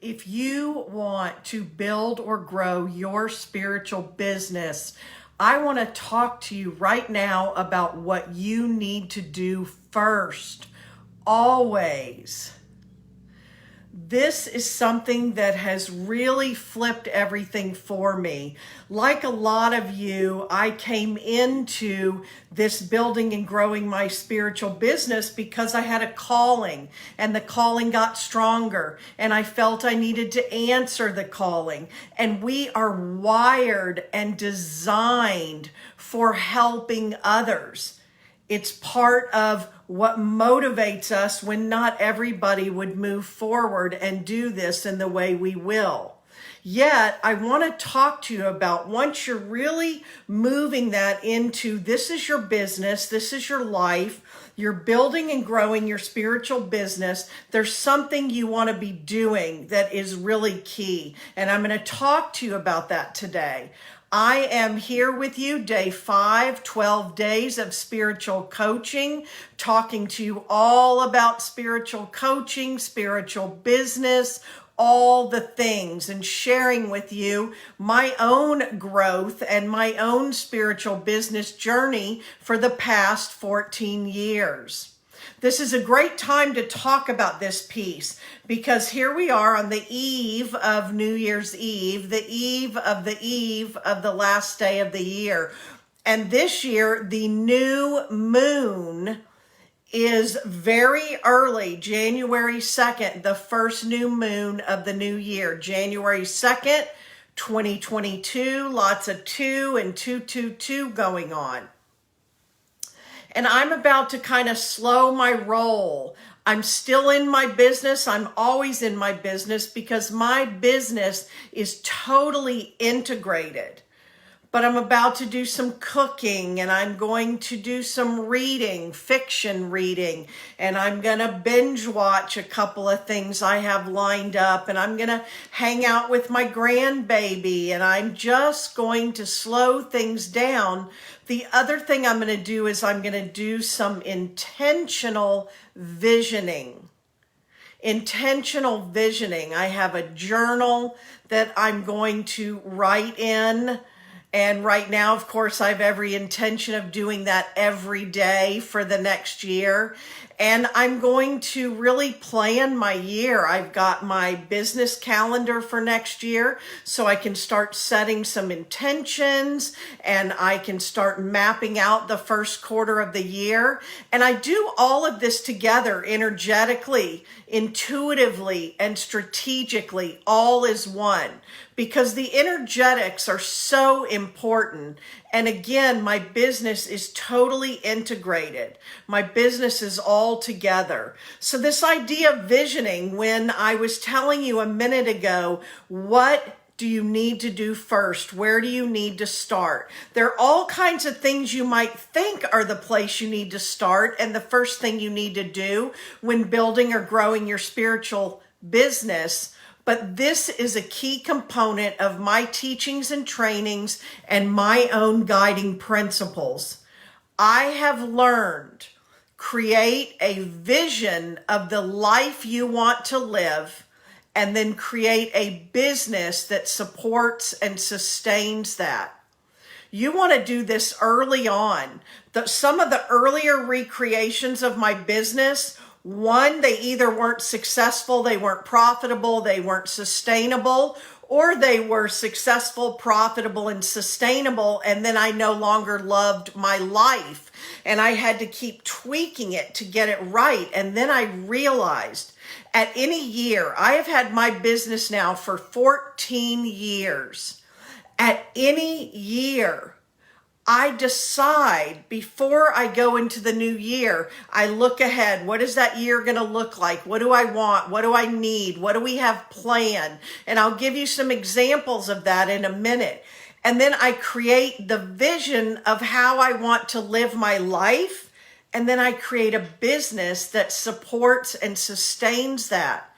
If you want to build or grow your spiritual business, I want to talk to you right now about what you need to do first, always. This is something that has really flipped everything for me. Like a lot of you, I came into this building and growing my spiritual business because I had a calling, and the calling got stronger, and I felt I needed to answer the calling. And we are wired and designed for helping others. It's part of what motivates us when not everybody would move forward and do this in the way we will. Yet, I want to talk to you about once you're really moving that into this is your business, this is your life, you're building and growing your spiritual business, there's something you want to be doing that is really key. And I'm going to talk to you about that today. I am here with you, day 5, 12 days of spiritual coaching, talking to you all about spiritual coaching, spiritual business, all the things, and sharing with you my own growth and my own spiritual business journey for the past 14 years. This is a great time to talk about this piece because here we are on the eve of New Year's Eve, the eve of the last day of the year. And this year, the new moon is very early, January 2nd, the first new moon of the new year, January 2nd, 2022, lots of 2 and 222 going on. And I'm about to kind of slow my roll. I'm still in my business. I'm always in my business because my business is totally integrated. But I'm about to do some cooking, and I'm going to do some reading, fiction reading, and I'm going to binge watch a couple of things I have lined up, and I'm going to hang out with my grandbaby, and I'm just going to slow things down. The other thing I'm going to do is I'm going to do some intentional visioning. Intentional visioning. I have a journal that I'm going to write in. And right now, of course, I have every intention of doing that every day for the next year. And I'm going to really plan my year. I've got my business calendar for next year, so I can start setting some intentions and I can start mapping out the first quarter of the year. And I do all of this together energetically, intuitively, and strategically, all as one. Because the energetics are so important. And again, my business is totally integrated. My business is all together. So this idea of visioning, when I was telling you a minute ago, what do you need to do first? Where do you need to start? There are all kinds of things you might think are the place you need to start and the first thing you need to do when building or growing your spiritual business. But this is a key component of my teachings and trainings and my own guiding principles. I have learned, create a vision of the life you want to live, and then create a business that supports and sustains that. You want to do this early on. Some of the earlier recreations of my business, one, they either weren't successful, they weren't profitable, they weren't sustainable, or they were successful, profitable, and sustainable, and then I no longer loved my life, and I had to keep tweaking it to get it right. And then I realized at any year, I have had my business now for 14 years. At any year, I decide before I go into the new year, I look ahead. What is that year going to look like? What do I want? What do I need? What do we have planned? And I'll give you some examples of that in a minute. And then I create the vision of how I want to live my life. And then I create a business that supports and sustains that.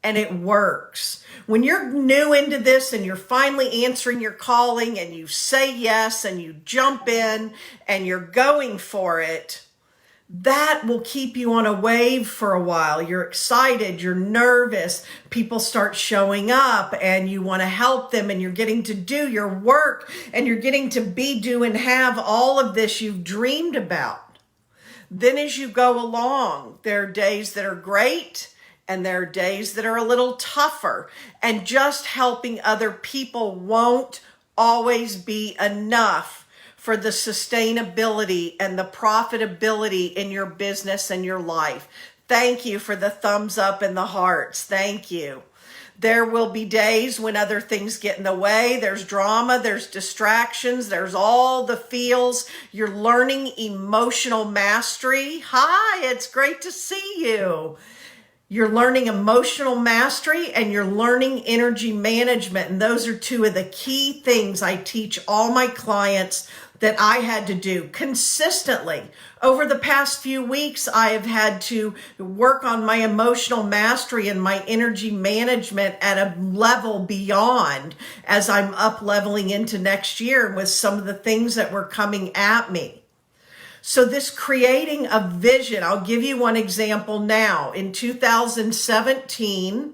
And it works. When you're new into this and you're finally answering your calling and you say yes and you jump in and you're going for it, that will keep you on a wave for a while. You're excited, you're nervous, people start showing up and you want to help them and you're getting to do your work and you're getting to be, do, and have all of this you've dreamed about. Then as you go along, there are days that are great and there are days that are a little tougher. And just helping other people won't always be enough for the sustainability and the profitability in your business and your life. Thank you for the thumbs up and the hearts. Thank you. There will be days when other things get in the way. There's drama, there's distractions, there's all the feels. You're learning emotional mastery. Hi, it's great to see you. You're learning emotional mastery and you're learning energy management. And those are two of the key things I teach all my clients that I had to do consistently. Over the past few weeks, I have had to work on my emotional mastery and my energy management at a level beyond as I'm up leveling into next year with some of the things that were coming at me. So this creating a vision, I'll give you one example now. In 2017,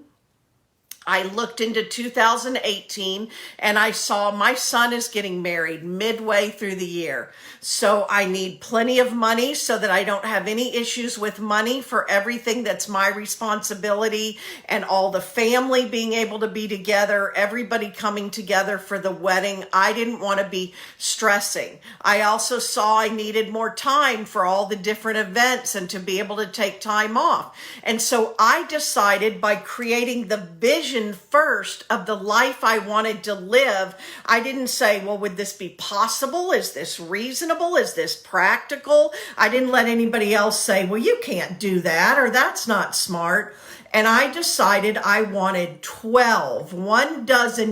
I looked into 2018 and I saw my son is getting married midway through the year. So I need plenty of money so that I don't have any issues with money for everything that's my responsibility and all the family being able to be together, everybody coming together for the wedding. I didn't want to be stressing. I also saw I needed more time for all the different events and to be able to take time off. And so I decided by creating the vision first of the life I wanted to live. I didn't say, well, would this be possible? Is this reasonable? Is this practical? I didn't let anybody else say, well, you can't do that or that's not smart. And I decided I wanted 12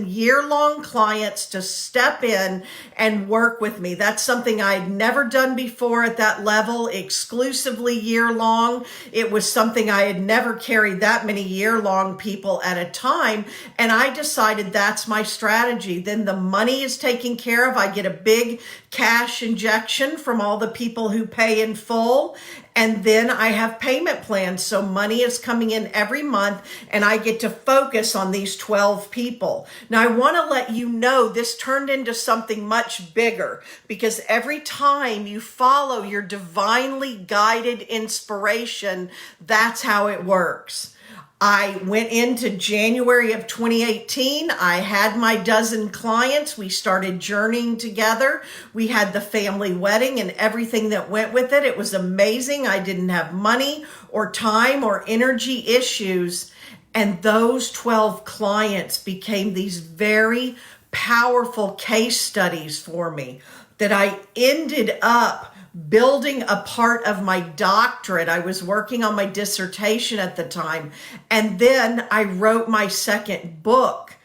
year-long clients to step in and work with me. That's something I'd never done before at that level, exclusively year-long. It was something I had never carried that many year-long people at a time. And I decided that's my strategy. Then the money is taken care of. I get a big cash injection from all the people who pay in full. And then I have payment plans. So money is coming in every month and I get to focus on these 12 people. Now I want to let you know this turned into something much bigger because every time you follow your divinely guided inspiration, that's how it works. I went into January of 2018. I had my dozen clients. We started journeying together. We had the family wedding and everything that went with it. It was amazing. I didn't have money or time or energy issues. And those 12 clients became these very powerful case studies for me that I ended up building a part of my doctorate. I was working on my dissertation at the time, and then I wrote my second book.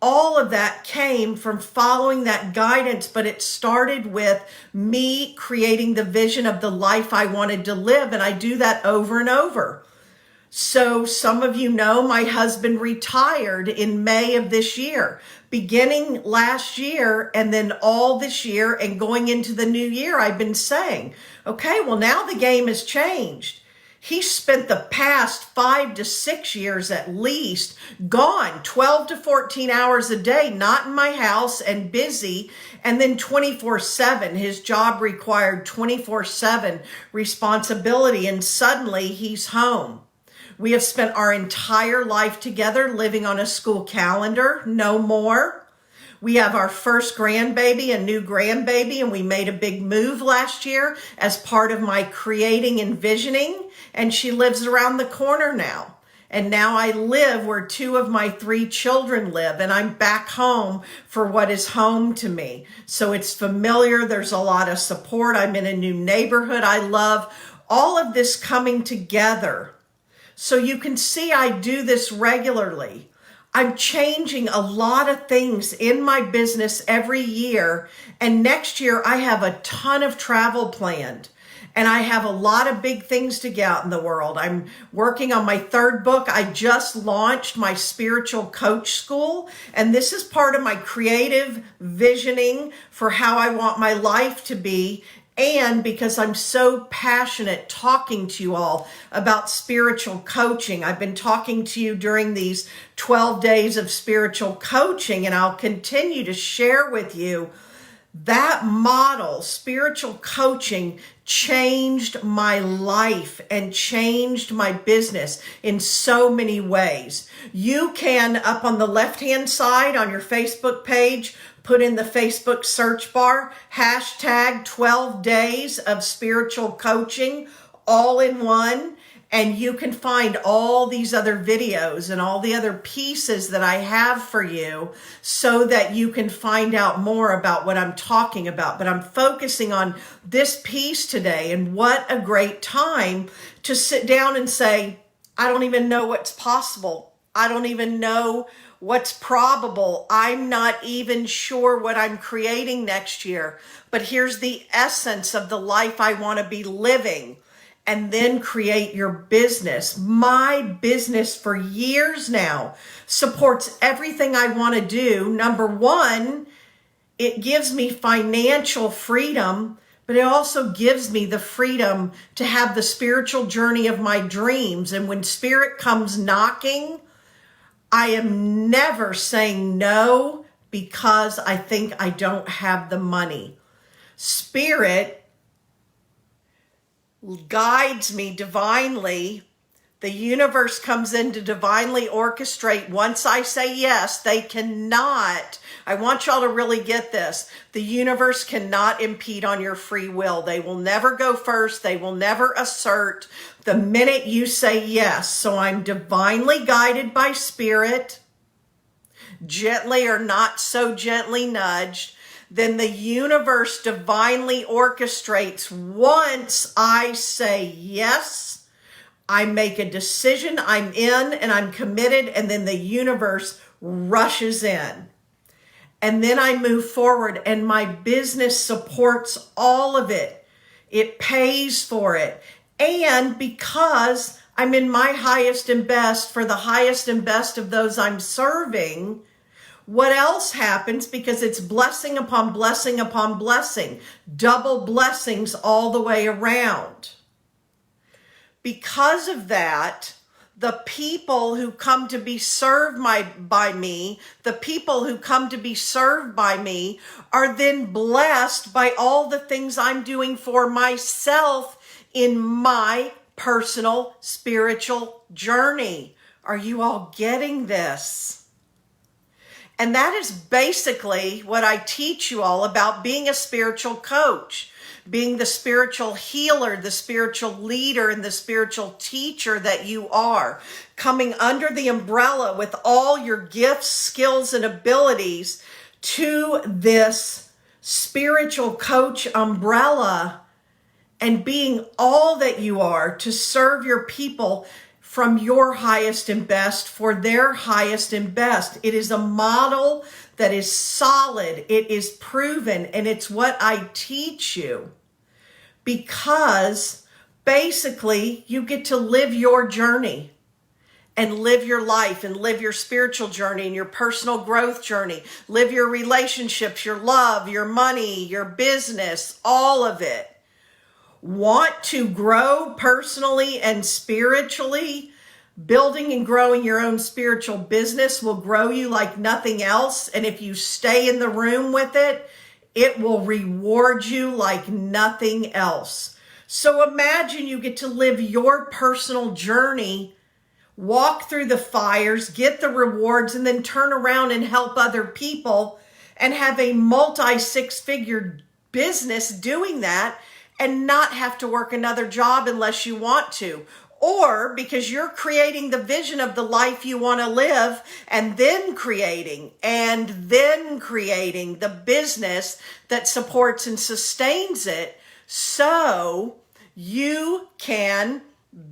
All of that came from following that guidance, but it started with me creating the vision of the life I wanted to live, and I do that over and over. So some of you know my husband retired in May of this year. Beginning last year and then all this year and going into the new year, I've been saying, okay, well now the game has changed. He spent the past 5 to 6 years at least gone 12 to 14 hours a day, not in my house and busy, and then 24/7. His job required 24/7 responsibility, and suddenly he's home. We have spent our entire life together living on a school calendar, no more. We have our first grandbaby, a new grandbaby, and we made a big move last year as part of my creating and visioning, and she lives around the corner now. And now I live where 2 of my 3 children live, and I'm back home for what is home to me. So it's familiar. There's a lot of support. I'm in a new neighborhood I love. All of this coming together. So you can see I do this regularly. I'm changing a lot of things in my business every year. And next year I have a ton of travel planned. And I have a lot of big things to get out in the world. I'm working on my 3rd book. I just launched my spiritual coach school. And this is part of my creative visioning for how I want my life to be. and because I'm so passionate talking to you all about spiritual coaching. I've been talking to you during these 12 days of spiritual coaching, and I'll continue to share with you that model. Spiritual coaching changed my life and changed my business in so many ways. You can, up on the left-hand side on your Facebook page, put in the Facebook search bar, hashtag 12 days of spiritual coaching, all in one. And you can find all these other videos and all the other pieces that I have for you so that you can find out more about what I'm talking about. But I'm focusing on this piece today, and what a great time to sit down and say, I don't even know what's possible. I don't even know what's probable. I'm not even sure what I'm creating next year. But here's the essence of the life I want to be living. And then create your business. My business for years now supports everything I want to do. Number one, it gives me financial freedom, but it also gives me the freedom to have the spiritual journey of my dreams. And when spirit comes knocking, I am never saying no because I think I don't have the money. Spirit guides me divinely. The universe comes in to divinely orchestrate. Once I say yes, they cannot. I want y'all to really get this. The universe cannot impede on your free will. They will never go first. They will never assert the minute you say yes. So I'm divinely guided by spirit, gently or not so gently nudged. Then the universe divinely orchestrates. Once I say yes, I make a decision, I'm in and I'm committed, and then the universe rushes in. And then I move forward, and my business supports all of it. It pays for it. And because I'm in my highest and best for the highest and best of those I'm serving, what else happens? Because it's blessing upon blessing upon blessing, double blessings all the way around. Because of that, the people who come to be served by me, the people who come to be served by me are then blessed by all the things I'm doing for myself in my personal spiritual journey. Are you all getting this? And that is basically what I teach you all about being a spiritual coach, being the spiritual healer, the spiritual leader, and the spiritual teacher that you are, coming under the umbrella with all your gifts, skills, and abilities to this spiritual coach umbrella, and being all that you are to serve your people from your highest and best for their highest and best. It is a model that is solid, it is proven, and it's what I teach you, because basically you get to live your journey and live your life and live your spiritual journey and your personal growth journey, live your relationships, your love, your money, your business, all of it. Want to grow personally and spiritually? Building and growing your own spiritual business will grow you like nothing else. And if you stay in the room with it, it will reward you like nothing else. So imagine you get to live your personal journey, walk through the fires, get the rewards, and then turn around and help other people and have a multi-six-figure business doing that, and not have to work another job unless you want to. Or because you're creating the vision of the life you want to live, and then creating the business that supports and sustains it, so you can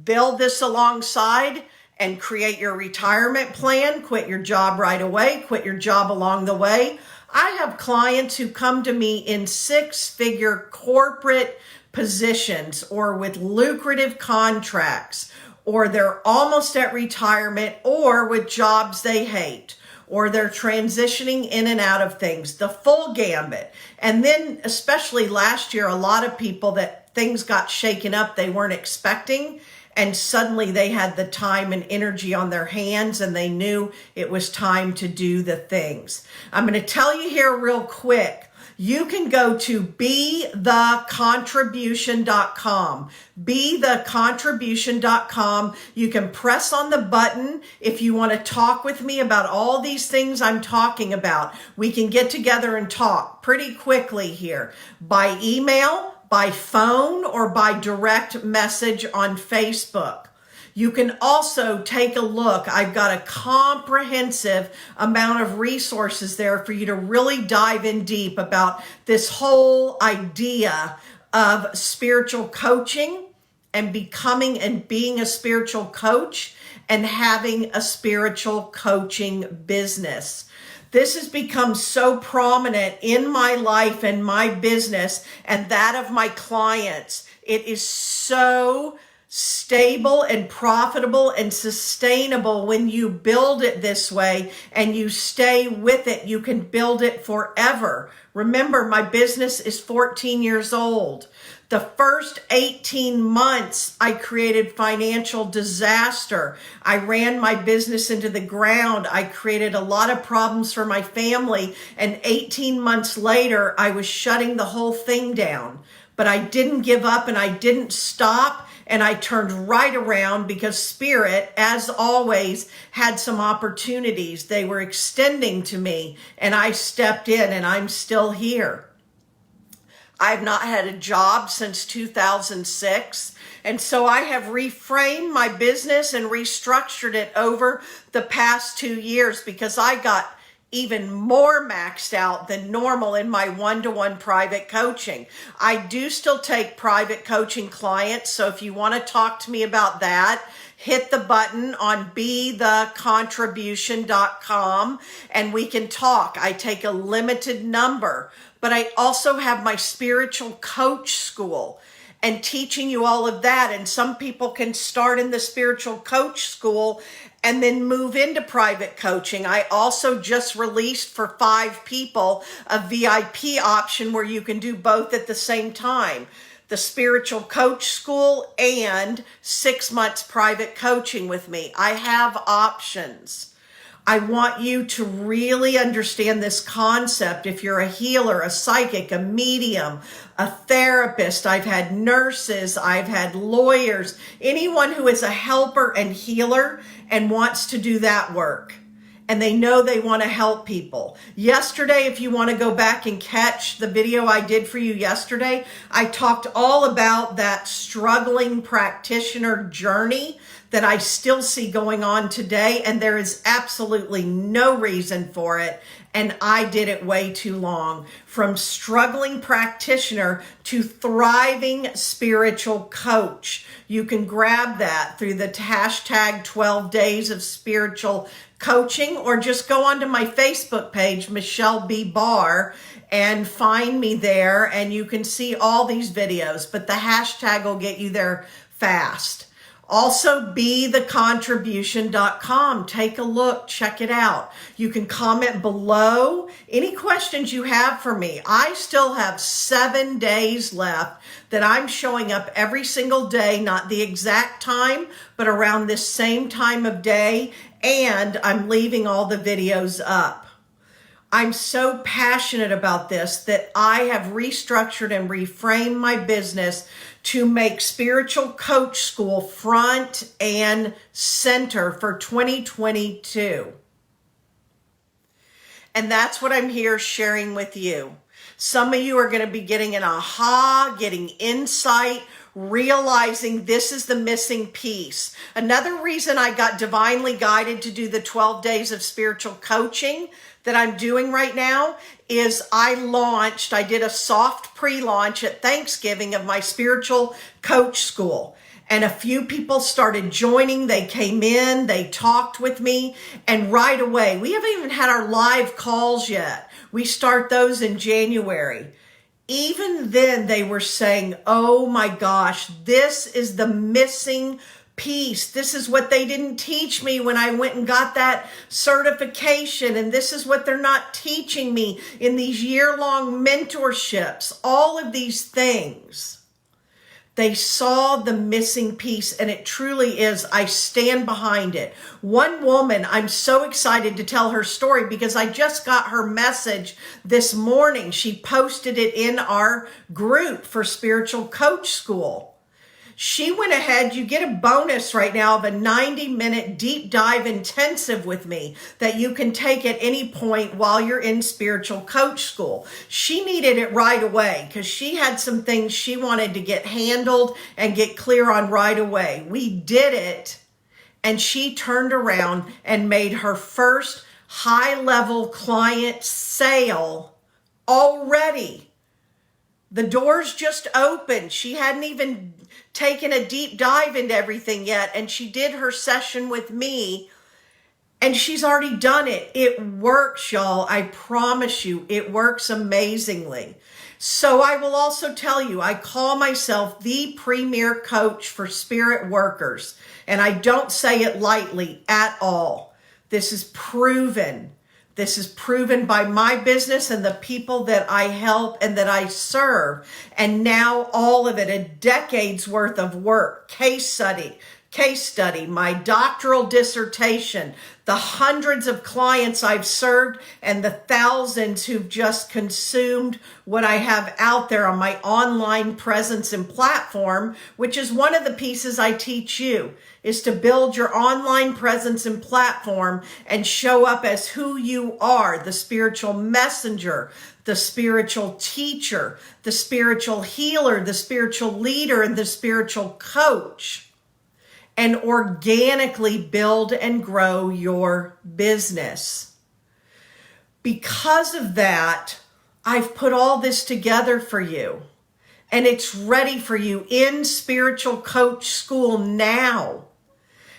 build this alongside and create your retirement plan, quit your job right away, quit your job along the way. I have clients who come to me in six-figure corporate positions or with lucrative contracts, or they're almost at retirement, or with jobs they hate, or they're transitioning in and out of things, the full gambit. And then especially last year, a lot of people that things got shaken up they weren't expecting, and suddenly they had the time and energy on their hands and they knew it was time to do the things. I'm going to tell you here real quick. You can go to bethecontribution.com. Bethecontribution.com. You can press on the button if you want to talk with me about all these things I'm talking about. We can get together and talk pretty quickly here by email, by phone, or by direct message on Facebook. You can also take a look. I've got a comprehensive amount of resources there for you to really dive in deep about this whole idea of spiritual coaching and becoming and being a spiritual coach and having a spiritual coaching business. This has become so prominent in my life and my business and that of my clients. It is so stable and profitable and sustainable when you build it this way and you stay with it. You can build it forever. Remember, my business is 14 years old. The first 18 months, I created financial disaster. I ran my business into the ground. I created a lot of problems for my family. And 18 months later, I was shutting the whole thing down. But I didn't give up and I didn't stop. And I turned right around because Spirit, as always, had some opportunities. They were extending to me and I stepped in and I'm still here. I've not had a job since 2006. And so I have reframed my business and restructured it over the past 2 years because I got even more maxed out than normal in my one-to-one private coaching. I do still take private coaching clients. So if you want to talk to me about that, hit the button on bethecontribution.com and we can talk. I take a limited number, but I also have my spiritual coach school and teaching you all of that. And some people can start in the spiritual coach school and then move into private coaching. I also just released for 5 people a VIP option where you can do both at the same time. The spiritual coach school and 6 months private coaching with me. I have options. I want you to really understand this concept. If you're a healer, a psychic, a medium, a therapist, I've had nurses, I've had lawyers, anyone who is a helper and healer and wants to do that work. And they know they want to help people. Yesterday, if you want to go back and catch the video I did for you yesterday, I talked all about that struggling practitioner journey that I still see going on today, and there is absolutely no reason for it, and I did it way too long. From struggling practitioner to thriving spiritual coach. You can grab that through the hashtag 12 days of spiritual coaching, or just go onto my Facebook page, Michelle B. Barr, and find me there, and you can see all these videos, but the hashtag will get you there fast. Also, bethecontribution.com. Take a look, check it out. You can comment below any questions you have for me. I still have 7 days left that I'm showing up every single day, not the exact time, but around this same time of day, and I'm leaving all the videos up. I'm so passionate about this that I have restructured and reframed my business to make Spiritual Coach School front and center for 2022. And that's what I'm here sharing with you. Some of you are going to be getting an aha, getting insight, realizing this is the missing piece. Another reason I got divinely guided to do the 12 days of spiritual coaching that I'm doing right now is I did a soft pre-launch at Thanksgiving of my spiritual coach school. And a few people started joining. They came in, they talked with me, and right away, we haven't even had our live calls yet. We start those in January. Even then, they were saying, oh my gosh, this is the missing piece. This is what they didn't teach me when I went and got that certification. And this is what they're not teaching me in these year-long mentorships. All of these things. They saw the missing piece, and it truly is, I stand behind it. One woman, I'm so excited to tell her story because I just got her message this morning. She posted it in our group for Spiritual Coach School. She went ahead, you get a bonus right now of a 90-minute deep dive intensive with me that you can take at any point while you're in Spiritual Coach School. She needed it right away because she had some things she wanted to get handled and get clear on right away. We did it, and she turned around and made her first high-level client sale already. The doors just opened. She hadn't even taken a deep dive into everything yet, and she did her session with me, and she's already done it. It works, y'all. I promise you, it works amazingly. So I will also tell you, I call myself the premier coach for spirit workers, and I don't say it lightly at all. This is proven. This is proven by my business and the people that I help and that I serve. And now all of it, a decade's worth of work, case study, my doctoral dissertation, the hundreds of clients I've served, and the thousands who've just consumed what I have out there on my online presence and platform, which is one of the pieces I teach you, is to build your online presence and platform and show up as who you are, the spiritual messenger, the spiritual teacher, the spiritual healer, the spiritual leader, and the spiritual coach, and organically build and grow your business. Because of that, I've put all this together for you, and it's ready for you in Spiritual Coach School now.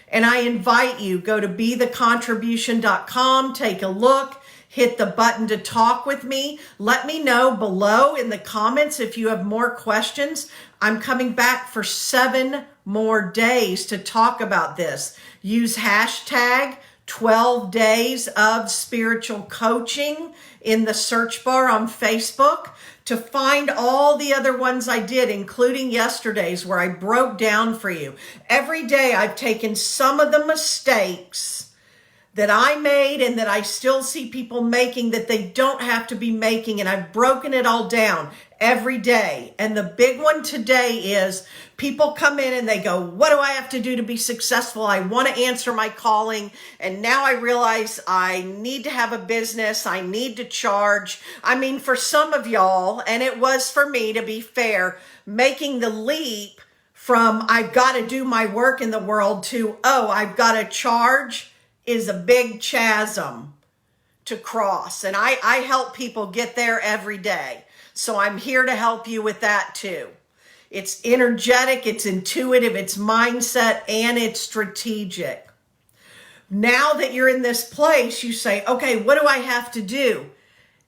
And I invite you, go to bethecontribution.com, take a look, hit the button to talk with me. Let me know below in the comments if you have more questions. I'm coming back for 7 more days to talk about this. Use hashtag 12 days of spiritual coaching in the search bar on Facebook to find all the other ones I did, including yesterday's where I broke down for you. Every day I've taken some of the mistakes that I made and that I still see people making that they don't have to be making, and I've broken it all down every day. And the big one today is people come in and they go, what do I have to do to be successful? I want to answer my calling, and now I realize I need to have a business. I need to charge. I mean, for some of y'all, and it was for me, to be fair, making the leap from I've got to do my work in the world to, oh, I've got to charge is a big chasm to cross. And I help people get there every day. So I'm here to help you with that too. It's energetic, it's intuitive, it's mindset, and it's strategic. Now that you're in this place, you say, okay, what do I have to do?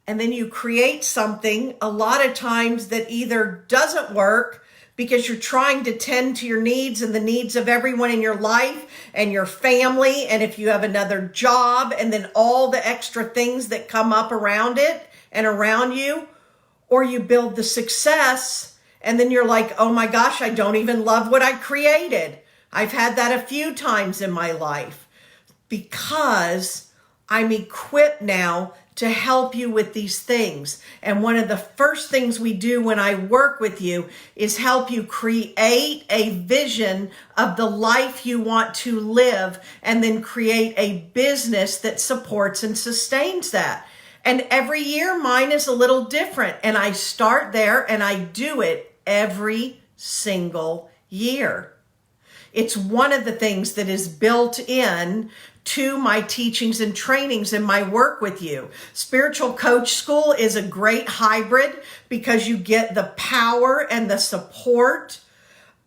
And then you create something a lot of times that either doesn't work because you're trying to tend to your needs and the needs of everyone in your life and your family, and if you have another job, and then all the extra things that come up around it and around you, or you build the success and then you're like, oh my gosh, I don't even love what I created. I've had that a few times in my life because I'm equipped now to help you with these things. And one of the first things we do when I work with you is help you create a vision of the life you want to live, and then create a business that supports and sustains that. And every year mine is a little different, and I start there and I do it every single year. It's one of the things that is built in to my teachings and trainings and my work with you. Spiritual Coach School is a great hybrid because you get the power and the support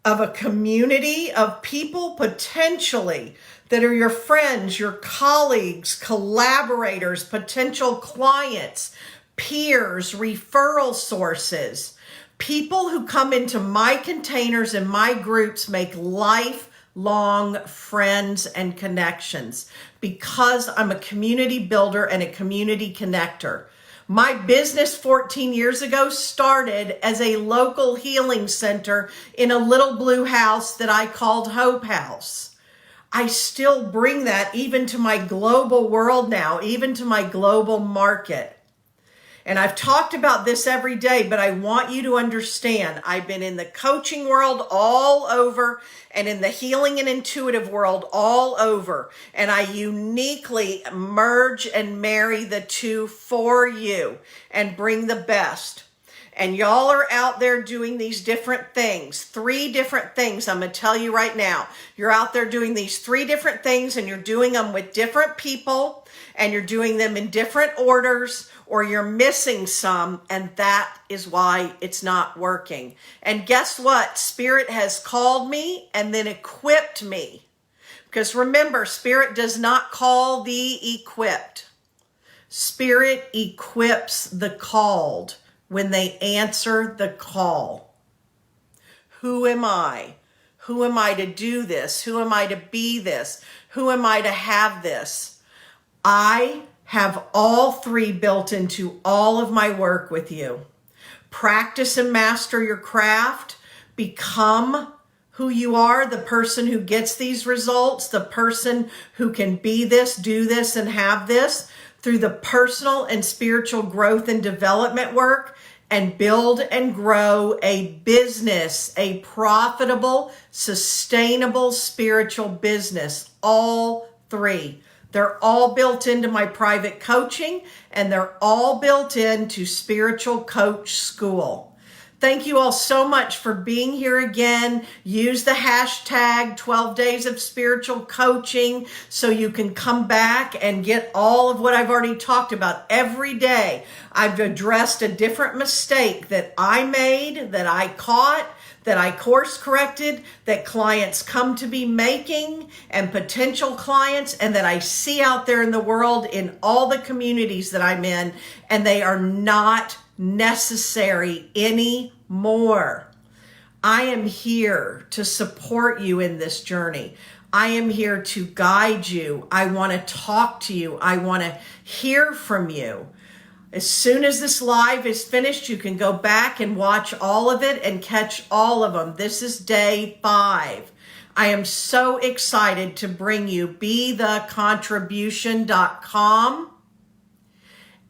of a community of people potentially that are your friends, your colleagues, collaborators, potential clients, peers, referral sources. People who come into my containers and my groups make life lifelong friends and connections because I'm a community builder and a community connector. My business 14 years ago started as a local healing center in a little blue house that I called Hope House. I still bring that even to my global world now, even to my global market. And I've talked about this every day, but I want you to understand, I've been in the coaching world all over and in the healing and intuitive world all over. And I uniquely merge and marry the two for you and bring the best. And y'all are out there doing these different things, 3 different things. I'm going to tell you right now, you're out there doing these 3 different things and you're doing them with different people and you're doing them in different orders, or you're missing some, and that is why it's not working. And guess what? Spirit has called me and then equipped me. Because remember, Spirit does not call the equipped. Spirit equips the called when they answer the call. Who am I? Who am I to do this? Who am I to be this? Who am I to have this? I have all 3 built into all of my work with you. Practice and master your craft. Become who you are, the person who gets these results, the person who can be this, do this, and have this through the personal and spiritual growth and development work, and build and grow a business, a profitable, sustainable spiritual business. All 3. They're all built into my private coaching, and they're all built into Spiritual Coach School. Thank you all so much for being here again. Use the hashtag 12 Days of Spiritual Coaching so you can come back and get all of what I've already talked about every day. I've addressed a different mistake that I made, that I caught, that I course corrected, that clients come to be making, and potential clients, and that I see out there in the world in all the communities that I'm in, and they are not necessary anymore. I am here to support you in this journey. I am here to guide you. I want to talk to you. I want to hear from you. As soon as this live is finished, you can go back and watch all of it and catch all of them. This is day 5. I am so excited to bring you BeTheContribution.com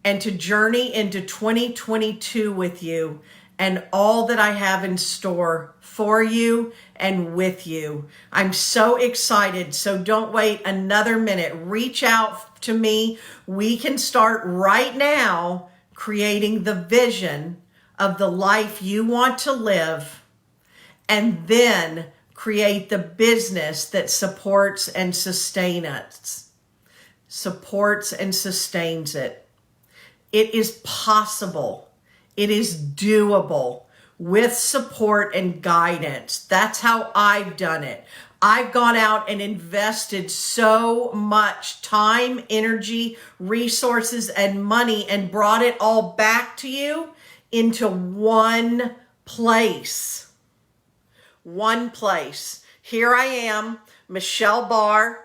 and to journey into 2022 with you and all that I have in store for you and with you. I'm so excited. So don't wait another minute. Reach out to me. We can start right now creating the vision of the life you want to live, and then create the business that supports and sustains it. It is possible. It is doable with support and guidance. That's how I've done it. I've gone out and invested so much time, energy, resources, and money and brought it all back to you into one place. One place. Here I am, Michelle Barr,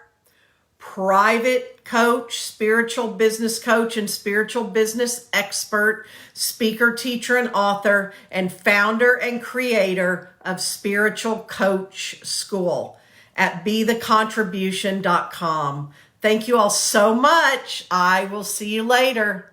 private coach, spiritual business coach, and spiritual business expert, speaker, teacher, and author, and founder and creator of Spiritual Coach School at BeTheContribution.com. Thank you all so much. I will see you later.